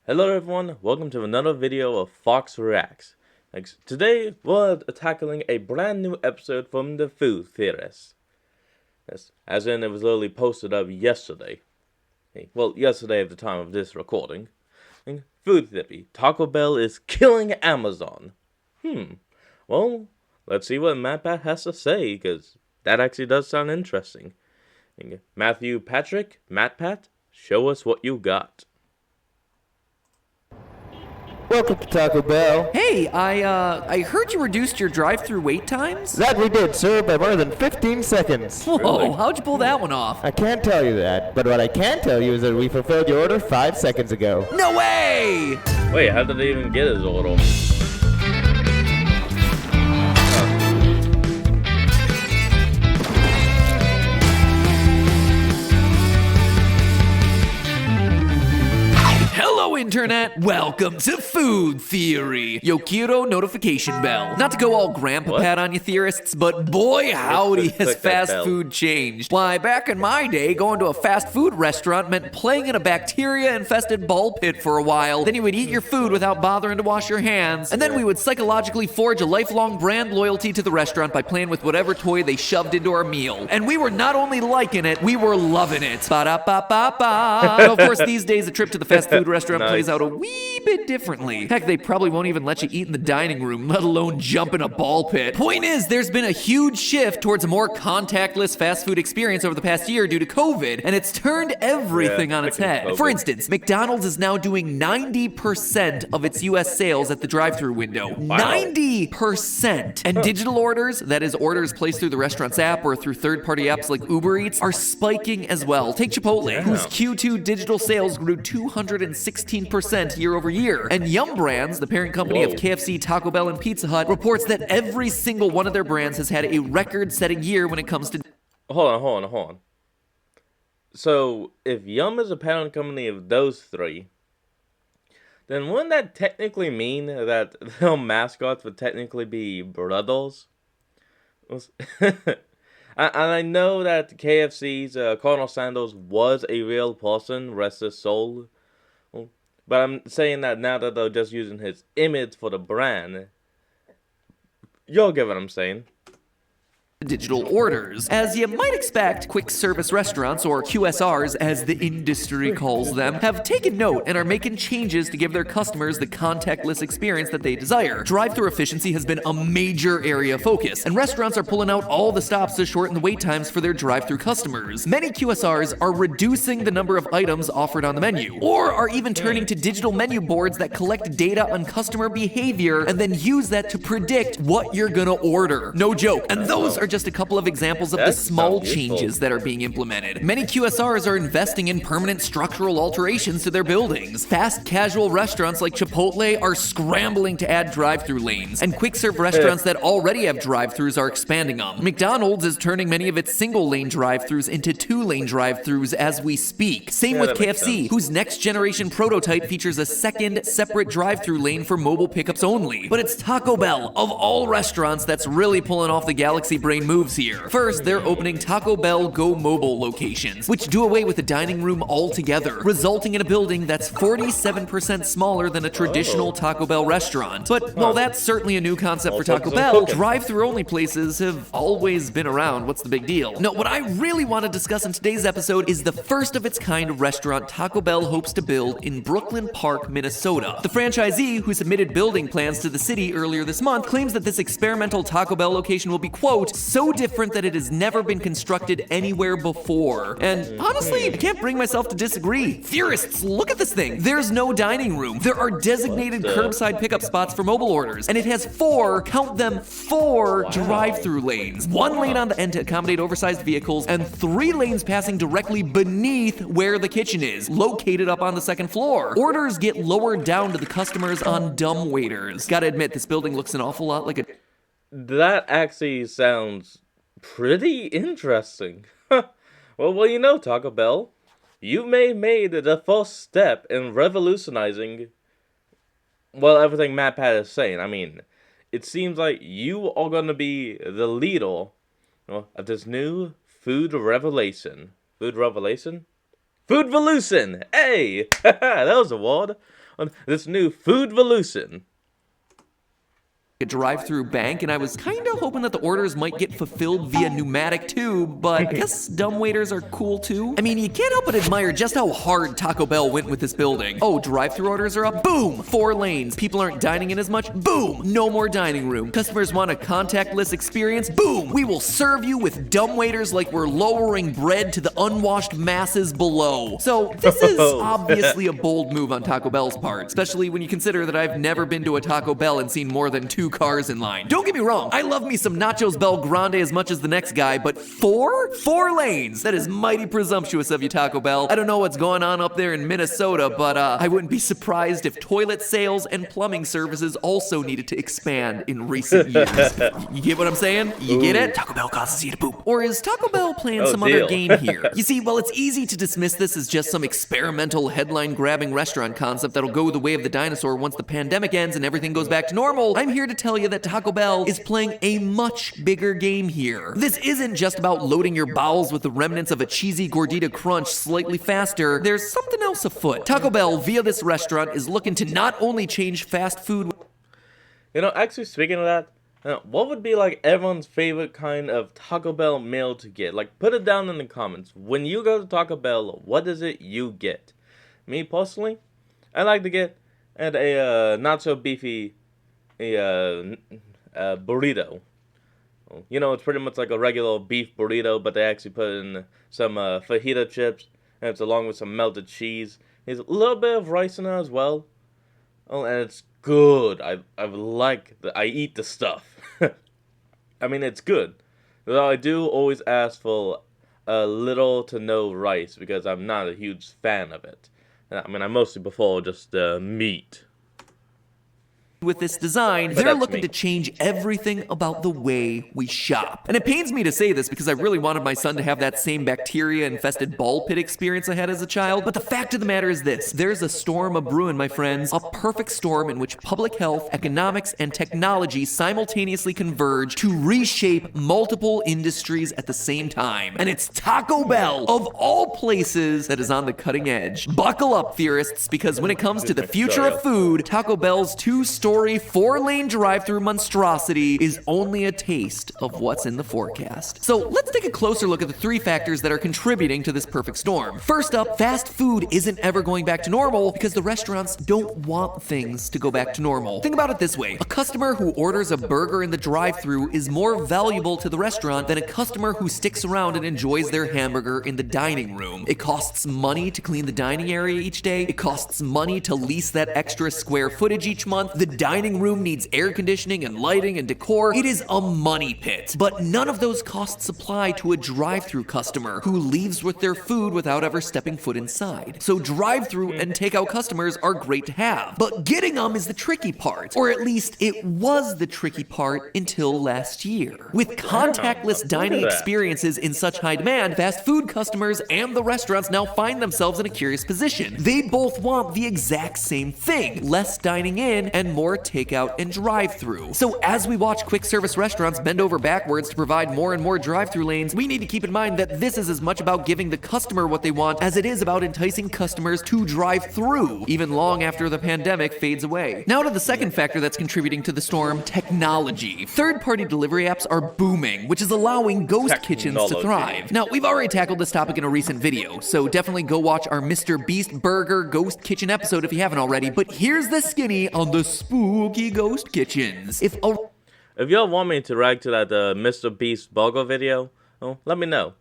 Hello everyone, welcome to another video of Fox Reacts. Today we're tackling a brand new episode from the Food Theorist. Yes, as in it was literally posted up yesterday. Well, yesterday at the time of this recording. Food Theory, Taco Bell is killing Amazon. Well, let's see what MatPat has to say, because that actually does sound interesting. Matthew Patrick, MatPat, show us what you got. Welcome to Taco Bell. Hey, I heard you reduced your drive-thru wait times? That we did, sir, by more than 15 seconds. Whoa, Really? how'd you pull that one off? I can't tell you that, but what I can tell you is that we fulfilled your order 5 seconds ago. No way! Wait, how did they even get his order? Hello, Internet! Welcome to Food Theory! Yo quiero notification bell. Not to go all grandpa What? pat on you theorists, but boy howdy has Click that fast bell. food changed. Why, back in my day, going to a fast food restaurant meant playing in a bacteria-infested ball pit for a while. Then you would eat your food without bothering to wash your hands. And then we would psychologically forge a lifelong brand loyalty to the restaurant by playing with whatever toy they shoved into our meal. And we were not only liking it, we were loving it. Ba-da-ba-ba-ba. So, of course, these days, a trip to the fast food restaurant Nice. plays out a wee bit differently. Heck, they probably won't even let you eat in the dining room, let alone jump in a ball pit. Point is, there's been a huge shift towards a more contactless fast food experience over the past year due to COVID, and it's turned everything Yeah, on its freaking head. COVID. For instance, McDonald's is now doing 90% of its US sales at the drive-thru window. 90%! And digital orders, that is orders placed through the restaurant's app or through third-party apps like Uber Eats, are spiking as well. Take Chipotle, whose Q2 digital sales grew 216% year over year. And Yum Brands, the parent company of Whoa. KFC, Taco Bell, and Pizza Hut, reports that every single one of their brands has had a record-setting year when it comes to Hold on. So, if Yum is a parent company of those three, then wouldn't that technically mean that their mascots would technically be brothers? And I know that KFC's Colonel Sanders was a real person, rest his soul. But I'm saying that now that they're just using his image for the brand, you'll get what I'm saying. digital orders. As you might expect, quick service restaurants, or QSRs as the industry calls them, have taken note and are making changes to give their customers the contactless experience that they desire. Drive-thru efficiency has been a major area of focus, and restaurants are pulling out all the stops to shorten the wait times for their drive-thru customers. Many QSRs are reducing the number of items offered on the menu, or are even turning to digital menu boards that collect data on customer behavior and then use that to predict what you're gonna order. No joke. And those are just a couple of examples of the That small sounds useful. changes that are being implemented. Many QSRs are investing in permanent structural alterations to their buildings. Fast casual restaurants like Chipotle are scrambling to add drive-thru lanes, and quick-serve restaurants that already have drive-thrus are expanding them. McDonald's is turning many of its single-lane drive-thrus into two-lane drive-thrus as we speak. Same Yeah, with that makes KFC, sense. whose next-generation prototype features a second separate drive-thru lane for mobile pickups only. But it's Taco Bell, of all restaurants, that's really pulling off the galaxy brain moves here. First, they're opening Taco Bell Go Mobile locations, which do away with the dining room altogether, resulting in a building that's 47% smaller than a traditional Taco Bell restaurant. But while that's certainly a new concept for Taco focus on Bell, cooking. drive-thru only places have always been around. What's the big deal? No, what I really want to discuss in today's episode is the first of its kind restaurant Taco Bell hopes to build in Brooklyn Park, Minnesota. The franchisee, who submitted building plans to the city earlier this month, claims that this experimental Taco Bell location will be, quote, so different that it has never been constructed anywhere before. And honestly, I can't bring myself to disagree. Theorists, look at this thing. There's no dining room. There are designated What the- curbside pickup spots for mobile orders, and it has count them, four drive-through lanes. One lane on the end to accommodate oversized vehicles, and 3 lanes passing directly beneath where the kitchen is, located up on the second floor. Orders get lowered down to the customers on dumb waiters. Gotta admit, this building looks an awful lot like a That actually sounds pretty interesting. Well, you know, Taco Bell, you may have made the first step in revolutionizing, well, everything MatPat is saying. I mean, it seems like you are going to be the leader of this new food revelation. Food revelation? Food Volution! Hey! That was a word. on this new food-volution. A drive-through bank, and I was kinda hoping that the orders might get fulfilled via pneumatic tube, but I guess dumb waiters are cool too. I mean, you can't help but admire just how hard Taco Bell went with this building. Oh, drive-through orders are up? Boom! 4 lanes. People aren't dining in as much? Boom! No more dining room. Customers want a contactless experience? Boom! We will serve you with dumb waiters like we're lowering bread to the unwashed masses below. So, this is obviously a bold move on Taco Bell's part, especially when you consider that I've never been to a Taco Bell and seen more than 2 cars in line. Don't get me wrong, I love me some Nachos Bel Grande as much as the next guy, but 4 lanes? That is mighty presumptuous of you, Taco Bell. I don't know what's going on up there in Minnesota, but I wouldn't be surprised if toilet sales and plumbing services also needed to expand in recent years. You get what I'm saying? You get it? Taco Bell causes you to poop. Or is Taco Bell playing some other game here? You see, while it's easy to dismiss this as just some experimental headline-grabbing restaurant concept that'll go the way of the dinosaur once the pandemic ends and everything goes back to normal, I'm here to tell you that Taco Bell is playing a much bigger game here. This isn't just about loading your bowels with the remnants of a cheesy gordita crunch slightly faster. There's something else afoot. Taco Bell, via this restaurant, is looking to not only change fast food... You know, actually speaking of that, what would be like everyone's favorite kind of Taco Bell meal to get? Like, put it down in the comments. When you go to Taco Bell, what is it you get? Me personally, I like to get a not so beefy burrito. You know, it's pretty much like a regular beef burrito, but they actually put in some fajita chips, and it's along with some melted cheese. There's a little bit of rice in there as well. Oh, and it's good. I eat the stuff. I mean, it's good. Though I do always ask for a little to no rice because I'm not a huge fan of it. I mean, I mostly prefer just meat. With this design, they're looking to change everything about the way we shop. And it pains me to say this because I really wanted my son to have that same bacteria-infested ball pit experience I had as a child, but the fact of the matter is this: there's a storm a-brewing, my friends, a perfect storm in which public health, economics, and technology simultaneously converge to reshape multiple industries at the same time. And it's Taco Bell, of all places, that is on the cutting edge. Buckle up, theorists, because when it comes to the future of food, Taco Bell's 2-story 4-lane drive-thru monstrosity is only a taste of what's in the forecast. So let's take a closer look at the 3 factors that are contributing to this perfect storm. First up, fast food isn't ever going back to normal because the restaurants don't want things to go back to normal. Think about it this way: a customer who orders a burger in the drive-thru is more valuable to the restaurant than a customer who sticks around and enjoys their hamburger in the dining room. It costs money to clean the dining area each day. It costs money to lease that extra square footage each month. The dining room needs air conditioning and lighting and decor. It is a money pit. But none of those costs apply to a drive-thru customer who leaves with their food without ever stepping foot inside. So drive-thru and takeout customers are great to have. But getting them is the tricky part. Or at least it was the tricky part until last year. With contactless dining experiences in such high demand, fast food customers and the restaurants now find themselves in a curious position. They both want the exact same thing: less dining in and more takeout and drive-thru. So as we watch quick service restaurants bend over backwards to provide more and more drive-thru lanes, we need to keep in mind that this is as much about giving the customer what they want as it is about enticing customers to drive through, even long after the pandemic fades away. Now to the second factor that's contributing to the storm: technology. Third-party delivery apps are booming, which is allowing ghost kitchens to thrive. Now, we've already tackled this topic in a recent video, so definitely go watch our Mr. Beast Burger Ghost Kitchen episode if you haven't already, but here's the skinny on the spooky ghost kitchens. If y'all want me to react to that Mr. Beast burger video, let me know.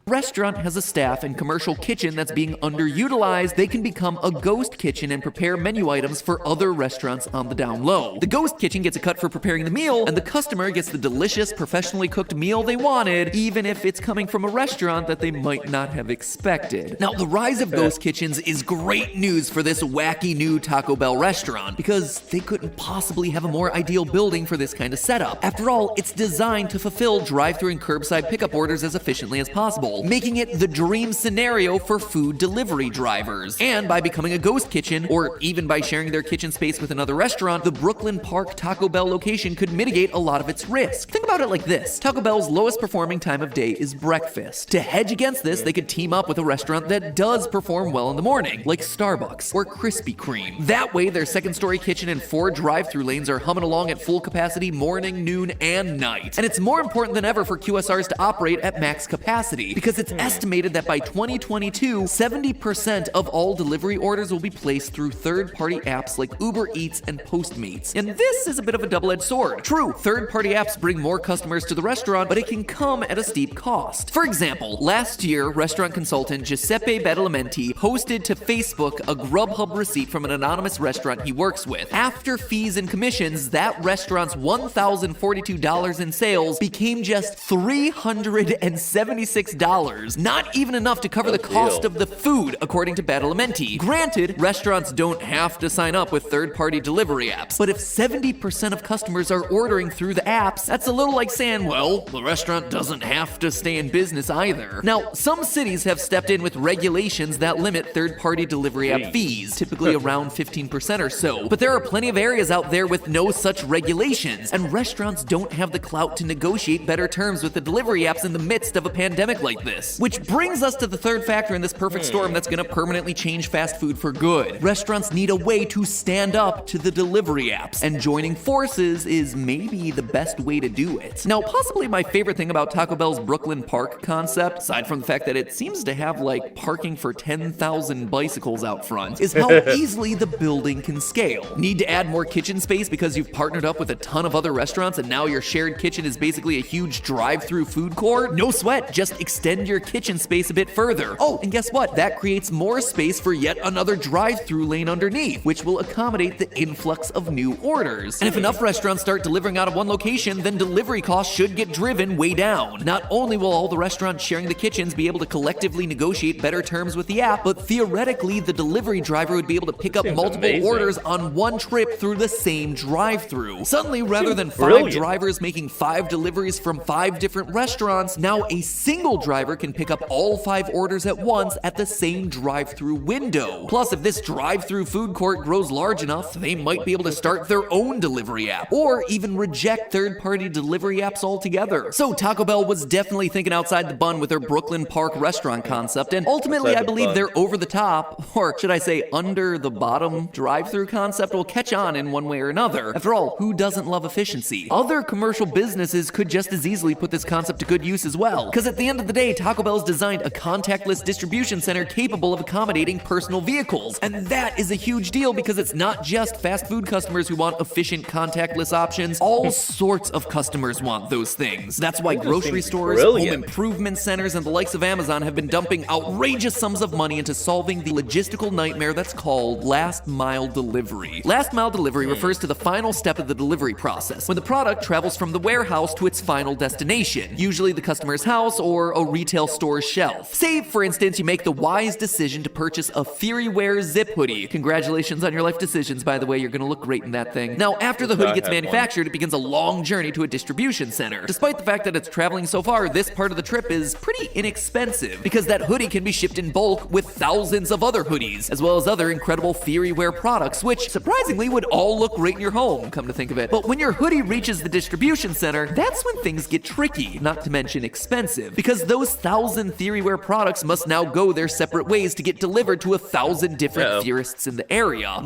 Restaurant has a staff and commercial kitchen that's being underutilized, they can become a ghost kitchen and prepare menu items for other restaurants on the down low. The ghost kitchen gets a cut for preparing the meal, and the customer gets the delicious, professionally cooked meal they wanted, even if it's coming from a restaurant that they might not have expected. Now, the rise of ghost kitchens is great news for this wacky new Taco Bell restaurant, because they couldn't possibly have a more ideal building for this kind of setup. After all, it's designed to fulfill drive-thru and curbside pickup orders as efficiently as possible. control, making it the dream scenario for food delivery drivers. And by becoming a ghost kitchen, or even by sharing their kitchen space with another restaurant, the Brooklyn Park Taco Bell location could mitigate a lot of its risk. Think about it like this. Taco Bell's lowest performing time of day is breakfast. To hedge against this, they could team up with a restaurant that does perform well in the morning, like Starbucks or Krispy Kreme. That way, their second-story kitchen and 4 drive-thru lanes are humming along at full capacity morning, noon, and night. And it's more important than ever for QSRs to operate at max capacity, because it's estimated that by 2022, 70% of all delivery orders will be placed through third-party apps like Uber Eats and Postmates. And this is a bit of a double-edged sword. True, third-party apps bring more customers to the restaurant, but it can come at a steep cost. For example, last year, restaurant consultant Giuseppe Badalamenti posted to Facebook a Grubhub receipt from an anonymous restaurant he works with. After fees and commissions, that restaurant's $1,042 in sales became just $376. Not even enough to cover the cost of the food, according to Badalamenti. Granted, restaurants don't have to sign up with third-party delivery apps, but if 70% of customers are ordering through the apps, that's a little like saying, well, the restaurant doesn't have to stay in business either. Now, some cities have stepped in with regulations that limit third-party delivery app fees, typically around 15% or so. But there are plenty of areas out there with no such regulations, and restaurants don't have the clout to negotiate better terms with the delivery apps in the midst of a pandemic like this. Which brings us to the third factor in this perfect storm that's gonna permanently change fast food for good. Restaurants need a way to stand up to the delivery apps, and joining forces is maybe the best way to do it. Now, possibly my favorite thing about Taco Bell's Brooklyn Park concept, aside from the fact that it seems to have like parking for 10,000 bicycles out front, is how easily the building can scale. Need to add more kitchen space because you've partnered up with a ton of other restaurants and now your shared kitchen is basically a huge drive-through food court? No sweat, just extend your kitchen space a bit further. Oh, and guess what? That creates more space for yet another drive-through lane underneath, which will accommodate the influx of new orders. And if enough restaurants start delivering out of one location, then delivery costs should get driven way down. Not only will all the restaurants sharing the kitchens be able to collectively negotiate better terms with the app, but theoretically, the delivery driver would be able to pick up multiple orders on one trip through the same drive-through. Suddenly, rather than 5 drivers making 5 deliveries from 5 different restaurants, now a single driver can pick up all 5 orders at once at the same drive-through window. Plus, if this drive-through food court grows large enough, they might be able to start their own delivery app, or even reject third-party delivery apps altogether. So Taco Bell was definitely thinking outside the bun with their Brooklyn Park restaurant concept, and ultimately I believe their over-the-top, or should I say under-the-bottom drive-through concept will catch on in one way or another. After all, who doesn't love efficiency? Other commercial businesses could just as easily put this concept to good use as well, because at the end of the day, Taco Bell's designed a contactless distribution center capable of accommodating personal vehicles, and that is a huge deal because it's not just fast food customers who want efficient contactless options. All sorts of customers want those things. That's why grocery stores, home improvement centers, and the likes of Amazon have been dumping outrageous sums of money into solving the logistical nightmare that's called last mile delivery. Last mile delivery refers to the final step of the delivery process, when the product travels from the warehouse to its final destination, usually the customer's house or a retail store's shelf. Say, for instance, you make the wise decision to purchase a Theoryware zip hoodie. Congratulations on your life decisions, by the way, you're gonna look great in that thing. Now, after the hoodie gets manufactured, it begins a long journey to a distribution center. Despite the fact that it's traveling so far, this part of the trip is pretty inexpensive, because that hoodie can be shipped in bulk with thousands of other hoodies, as well as other incredible Theoryware products, which surprisingly would all look great in your home, come to think of it. But when your hoodie reaches the distribution center, that's when things get tricky, not to mention expensive, because those 1,000 Theoryware products must now go their separate ways to get delivered to 1,000 different theorists in the area.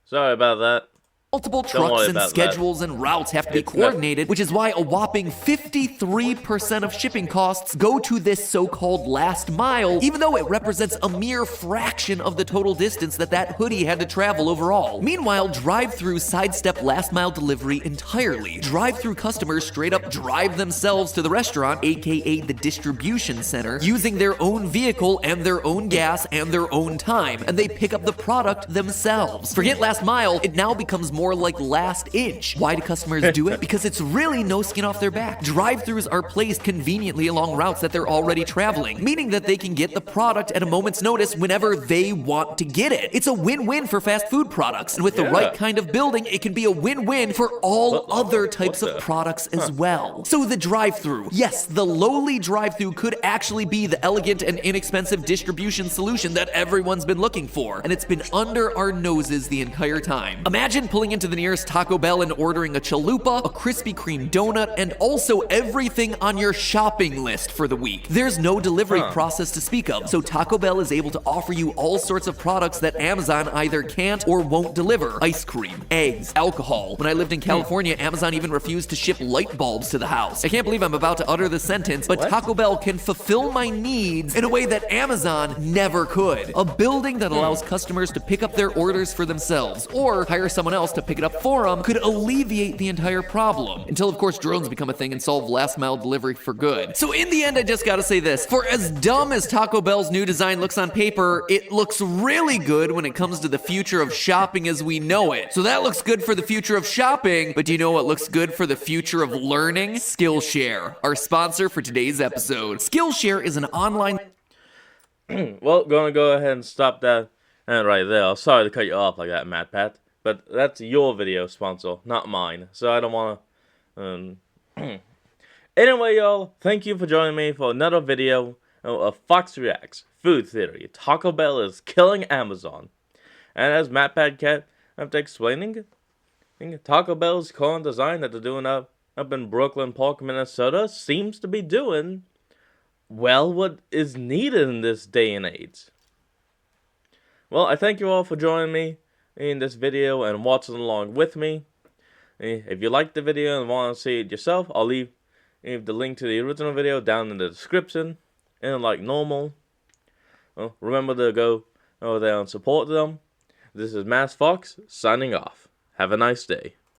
Sorry about that. Multiple trucks and schedules and routes have to be coordinated, which is why a whopping 53% of shipping costs go to this so-called last mile, even though it represents a mere fraction of the total distance that hoodie had to travel overall. Meanwhile, drive-thru sidestep last mile delivery entirely. Drive-thru customers straight up drive themselves to the restaurant, aka the distribution center, using their own vehicle and their own gas and their own time, and they pick up the product themselves. Forget last mile, it now becomes more more like last inch. Why do customers do it? Because it's really no skin off their back. Drive-thrus are placed conveniently along routes that they're already traveling, meaning that they can get the product at a moment's notice whenever they want to get it. It's a win-win for fast food products, and with the right kind of building, it can be a win-win for all other types of products as well. So the drive-thru, yes, the lowly drive-thru could actually be the elegant and inexpensive distribution solution that everyone's been looking for, and it's been under our noses the entire time. Imagine pulling into the nearest Taco Bell and ordering a chalupa, a Krispy Kreme donut, and also everything on your shopping list for the week. There's no delivery process to speak of, so Taco Bell is able to offer you all sorts of products that Amazon either can't or won't deliver. Ice cream, eggs, alcohol. When I lived in California, Amazon even refused to ship light bulbs to the house. I can't believe I'm about to utter this sentence, but Taco Bell can fulfill my needs in a way that Amazon never could. A building that allows customers to pick up their orders for themselves or hire someone else to pick it up for them could alleviate the entire problem. Until, of course, drones become a thing and solve last mile delivery for good. So in the end, I just gotta say this. For as dumb as Taco Bell's new design looks on paper, it looks really good when it comes to the future of shopping as we know it. So that looks good for the future of shopping, but do you know what looks good for the future of learning? Skillshare, our sponsor for today's episode. Skillshare is an online... Well, gonna go ahead and stop that right there. I'm sorry to cut you off like that, Matt Pat, but that's your video sponsor, not mine. So I don't want to. Anyway, y'all, thank you for joining me for another video of Fox Reacts Food Theory. Taco Bell is killing Amazon, and as Matt Pat kept explaining, Taco Bell's current design that they're doing up in Brooklyn Park, Minnesota, seems to be doing well what is needed in this day and age. Well, I thank you all for joining me in this video and watching along with me. If you liked the video and want to see it yourself, I'll leave the link to the original video down in the description. And like normal, well, remember to go over there and support them. This is Mass Fox signing off. Have a nice day.